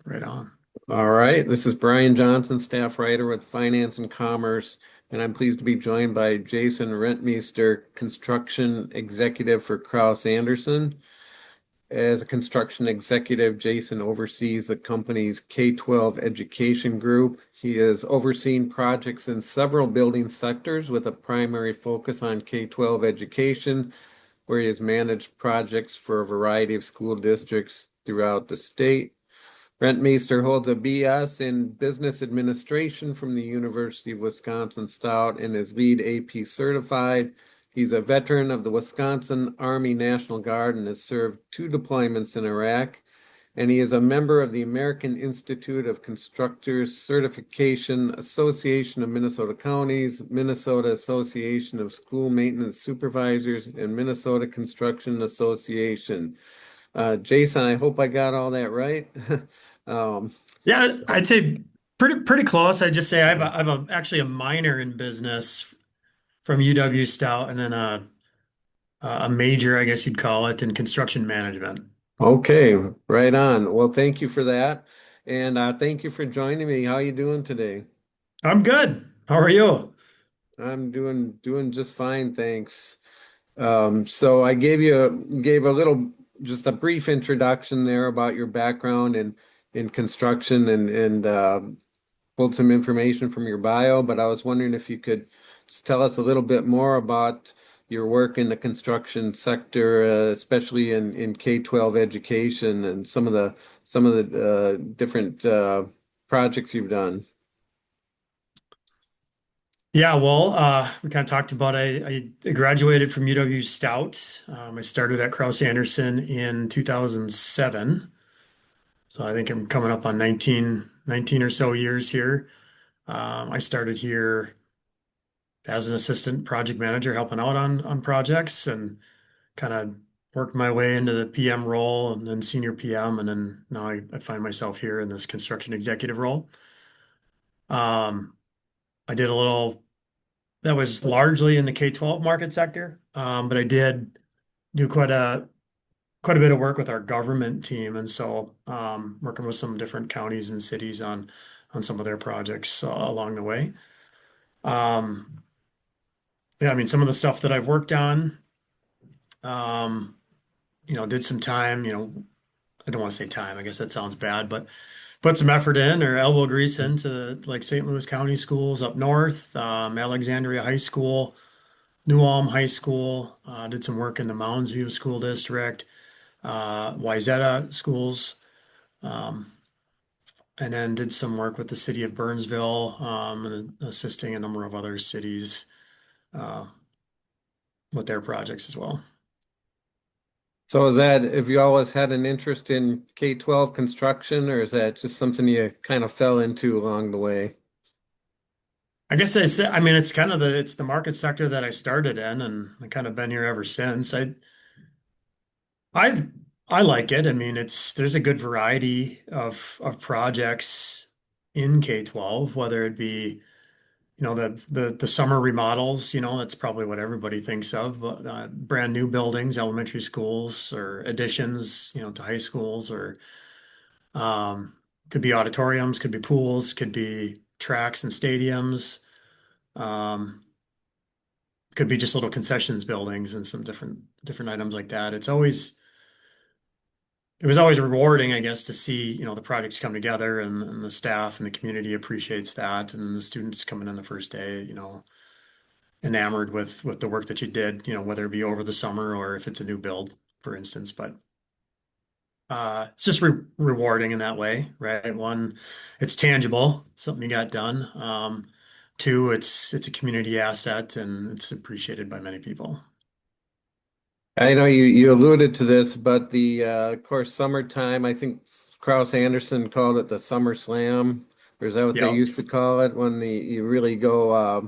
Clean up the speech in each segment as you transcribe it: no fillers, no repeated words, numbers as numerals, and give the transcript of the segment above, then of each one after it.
Right on. All right, this is Brian Johnson, staff writer with Finance and Commerce, and I'm pleased to be joined by Jason Rentmeester, construction executive for Kraus-Anderson. As a construction executive, Jason oversees the company's K-12 education group. He has overseen projects in several building sectors with a primary focus on K-12 education, where he has managed projects for a variety of school districts throughout the state. Rentmeester holds a BS in Business Administration from the University of Wisconsin-Stout and is LEED AP certified. He's a veteran of the Wisconsin Army National Guard and has served 2 deployments in Iraq. And he is a member of the American Institute of Constructors Certification, Association of Minnesota Counties, Minnesota Association of School Maintenance Supervisors, and Minnesota Construction Association. Jason, I hope I got all that right. Um, Yeah, so, I'd say pretty close. I'd just say I have actually a minor in business from UW Stout, and then a major, I guess you'd call it, in construction management. okay, right on. Well, thank you for that, and thank you for joining me. How are you doing today? I'm good. How are you? I'm doing just fine, thanks. So I gave a little just a brief introduction there about your background in construction and pulled some information from your bio, but I was wondering if you could just tell us a little bit more about your work in the construction sector, especially in K-12 education and some of the different projects you've done. Yeah, well, we kind of talked about I graduated from UW Stout. I started at Kraus-Anderson in 2007. So I think I'm coming up on 19 or so years here. I started here as an assistant project manager, helping out on projects, and kind of worked my way into the PM role and then senior PM, and then now I find myself here in this construction executive role. Um, I did a little that was largely in the K-12 market sector, but I did do quite a bit of work with our government team, and so working with some different counties and cities on some of their projects along the way. Um, yeah, I mean, some of the stuff that I've worked on, um, did some time, I don't want to say time, I guess that sounds bad, but put some effort in or elbow grease into like St. Louis County schools up north, Alexandria High School, New Ulm High School, did some work in the Mounds View School District, Wayzata schools, um, and then did some work with the city of Burnsville, and assisting a number of other cities uh, with their projects as well. So have you always had an interest in K-12 construction, or is that just something you kind of fell into along the way? I guess I mean, it's the market sector that I started in, and I kind of been here ever since. I, I like it. I mean, there's a good variety of projects in K-12, whether it be the summer remodels, that's probably what everybody thinks of, but brand new buildings, elementary schools, or additions, to high schools, or um, could be auditoriums, could be pools, could be tracks and stadiums, um, could be just little concessions buildings and some different items like that. It was always rewarding, I guess, to see, the projects come together, and the staff and the community appreciates that, and then the students coming in the first day, enamored with the work that you did, whether it be over the summer or if it's a new build, for instance. But it's just rewarding in that way, right? One, it's tangible, something you got done. Two, it's a community asset and it's appreciated by many people. I know you alluded to this, but of course, summertime, I think Kraus-Anderson called it the Summer Slam, or is that what they Yep. used to call it when you really go uh,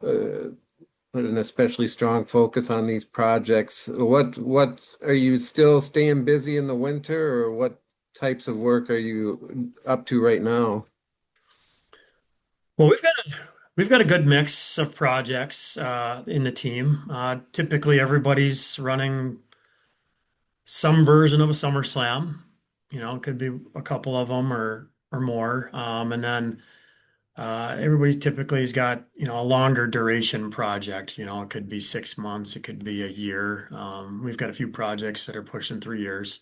put an especially strong focus on these projects? What are you still staying busy in the winter, or what types of work are you up to right now? Well, we've got a good mix of projects in the team. Typically, everybody's running some version of a summer slam. It could be a couple of them or more. And then everybody typically has got, a longer duration project. It could be 6 months, it could be a year. We've got a few projects that are pushing 3 years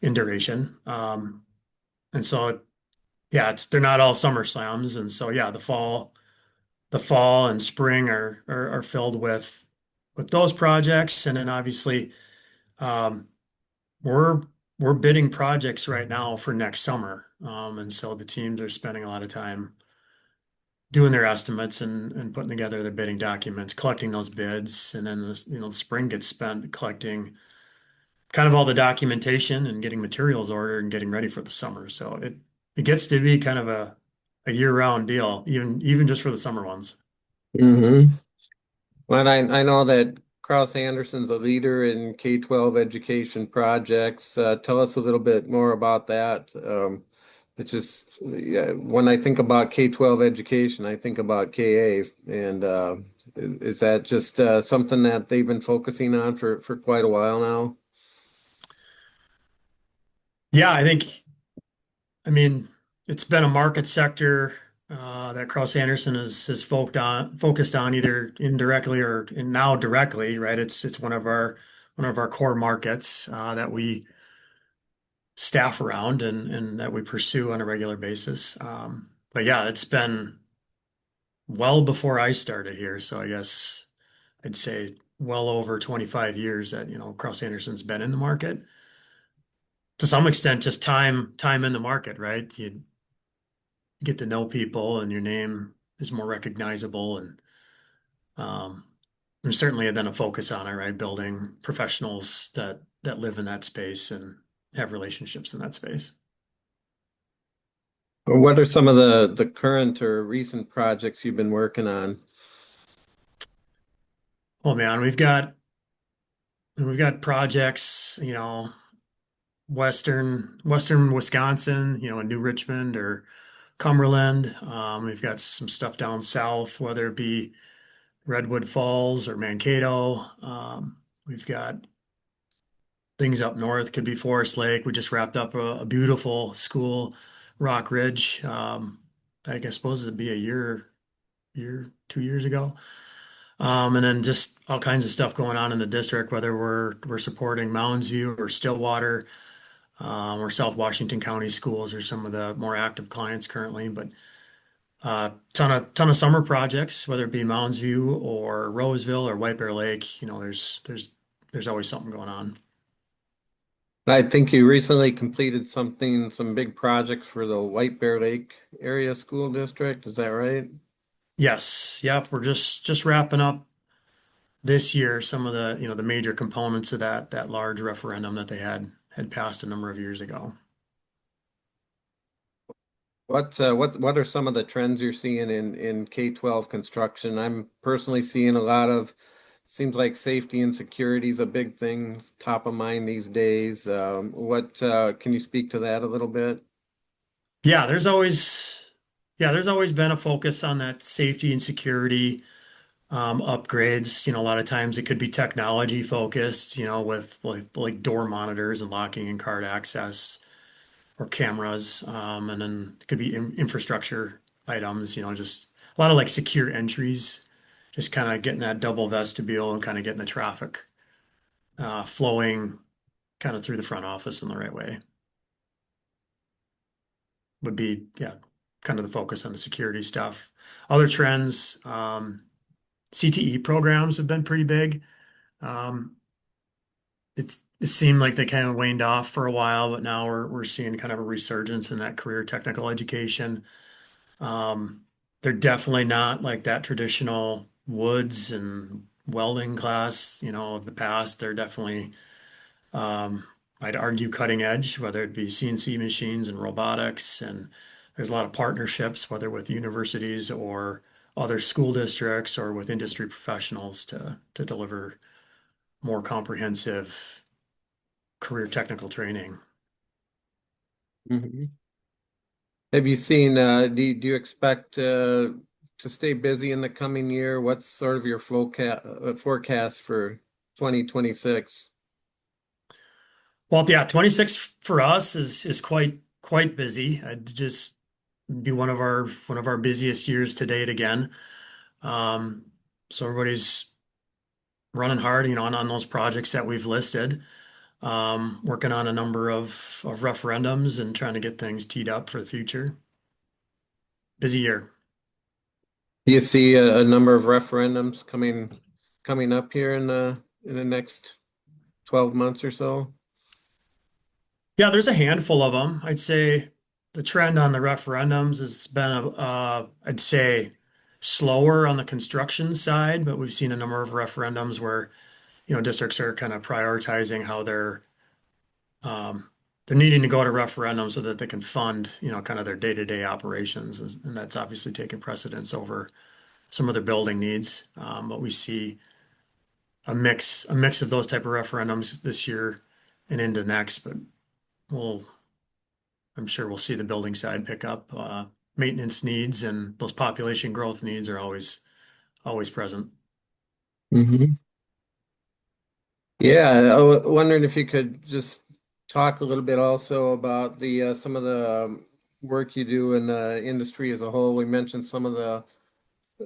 in duration. And so yeah, they're not all summer slams. And so yeah, the fall and spring are filled with those projects. And then obviously um, we're we're bidding projects right now for next summer. And so the teams are spending a lot of time doing their estimates and putting together their bidding documents, collecting those bids, and then the spring gets spent collecting kind of all the documentation and getting materials ordered and getting ready for the summer. So it gets to be kind of a year-round deal, even just for the summer ones. Hmm. Well, I know that Kraus-Anderson's a leader in K-12 education projects. Tell us a little bit more about that. It's just yeah, when I think about K-12 education, I think about KA, and is that just something that they've been focusing on for quite a while now? Yeah, I mean, it's been a market sector that Kraus-Anderson has focused on either indirectly or and now directly, right? It's one of our core markets that we staff around and that we pursue on a regular basis. But yeah, it's been well before I started here, so I guess I'd say well over 25 years that Kraus-Anderson's been in the market. To some extent, just time in the market, right? You get to know people and your name is more recognizable and um, there's certainly been a focus on it, right? Building professionals that live in that space and have relationships in that space. What are some of the current or recent projects you've been working on? Oh man, we've got projects, Western Wisconsin, in New Richmond or Cumberland. We've got some stuff down south, whether it be Redwood Falls or Mankato. We've got things up north, could be Forest Lake. We just wrapped up a beautiful school, Rock Ridge. I guess suppose it'd be a year, 2 years ago. And then just all kinds of stuff going on in the district, whether we're supporting Mounds View or Stillwater, or South Washington County schools are some of the more active clients currently. But ton of summer projects, whether it be Mounds View or Roseville or White Bear Lake. There's always something going on. I think you recently completed some big projects for the White Bear Lake Area School District. Is that right? Yes, yep. We're just wrapping up this year some of the major components of that large referendum that they had passed a number of years ago. What are some of the trends you're seeing in K-12 construction? I'm personally seeing a lot of, seems like safety and security is a big thing, top of mind these days. What can you speak to that a little bit? Yeah, there's always been a focus on that safety and security upgrades. A lot of times it could be technology focused, with like door monitors and locking and card access or cameras. And then it could be infrastructure items, just a lot of like secure entries, just kind of getting that double vestibule and kind of getting the traffic flowing kind of through the front office in the right way would be, yeah, kind of the focus on the security stuff. Other trends, CTE programs have been pretty big. Um, it seemed like they kind of waned off for a while, but now we're seeing kind of a resurgence in that career technical education. Um, they're definitely not like that traditional woods and welding class, of the past. They're definitely, um, I'd argue, cutting edge, whether it be CNC machines and robotics. And there's a lot of partnerships, whether with universities or other school districts or with industry professionals to deliver more comprehensive career technical training. Mhm. Have you seen, do you expect to stay busy in the coming year? What's sort of your forecast for 2026? Well, yeah, 26 for us is quite busy. It'd just be one of our busiest years to date again. Um, so everybody's running hard, on those projects that we've listed. Working on a number of referendums and trying to get things teed up for the future. Busy year. Do you see a number of referendums coming up here in the next 12 months or so? Yeah, there's a handful of them. I'd say the trend on the referendums has been, I'd say, slower on the construction side, but we've seen a number of referendums where, districts are kind of prioritizing how um, they're needing to go to referendum so that they can fund, kind of their day-to-day operations, and that's obviously taking precedence over some of their building needs. But we see a mix of those type of referendums this year and into next, but we'll I'm sure we'll see the building side pick up. Maintenance needs and those population growth needs are always present. Hmm. Yeah, wondering if you could just talk a little bit also about the some of the work you do in the industry as a whole. We mentioned some of the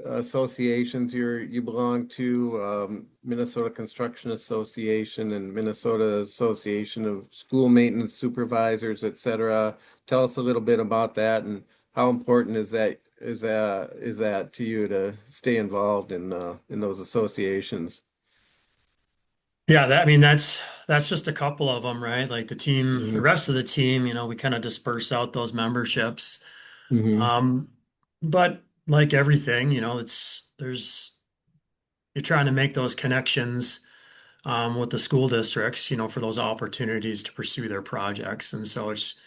associations you belong to, Minnesota Construction Association and Minnesota Association of School Maintenance Supervisors, et cetera. Tell us a little bit about that and how important is that to you to stay involved in those associations? Yeah, I mean that's just a couple of them, right? Like the Hmm. rest of the team, we kind of disperse out those memberships. Hmm. Um, but like everything, you're trying to make those connections with the school districts, for those opportunities to pursue their projects. And so it's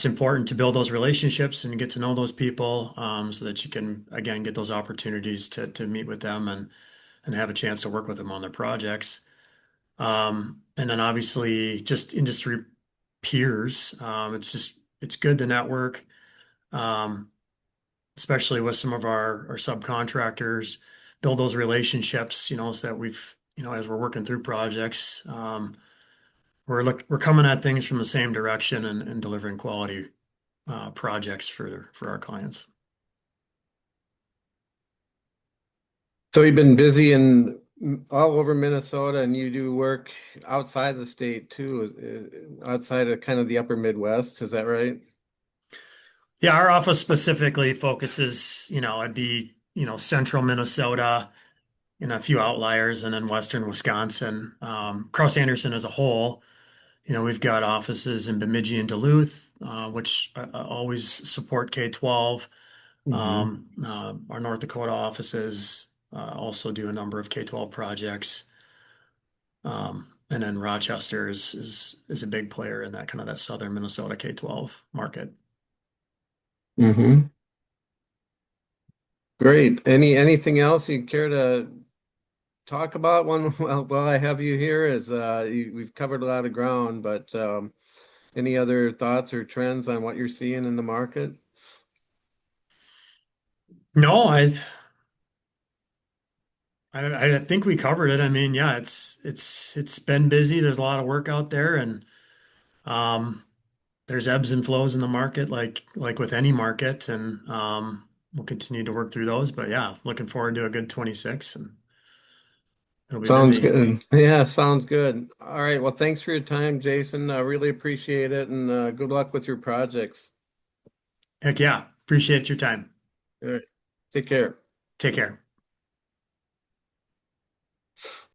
important to build those relationships and get to know those people, so that you can again get those opportunities to meet with them and have a chance to work with them on their projects. And then obviously just industry peers. It's good to network, um, especially with some of our subcontractors, build those relationships, so that as we're working through projects, we're coming at things from the same direction and delivering quality projects for our clients. So you've been busy in all over Minnesota, and you do work outside the state too, outside of kind of the upper Midwest. Is that right? Yeah, our office specifically focuses, it'd be, central Minnesota and a few outliers, and then western Wisconsin. Kraus-Anderson as a whole, we've got offices in Bemidji and Duluth, which always support K-12. Hmm. Our North Dakota offices also do a number of K-12 projects. And then Rochester is a big player in that kind of that southern Minnesota K-12 market. Hmm. Great. Anything else you care to talk about? One, well, I have you here is we've covered a lot of ground, but any other thoughts or trends on what you're seeing in the market? No, I think we covered it. I mean, yeah, it's been busy. There's a lot of work out there, and um, there's ebbs and flows in the market, like with any market, and we'll continue to work through those. But yeah, looking forward to a good 26, and it'll be Sounds busy. good. Yeah, sounds good. All right. Well, thanks for your time, Jason. I really appreciate it, and good luck with your projects. Heck yeah, appreciate your time. All right. Take care. Take care.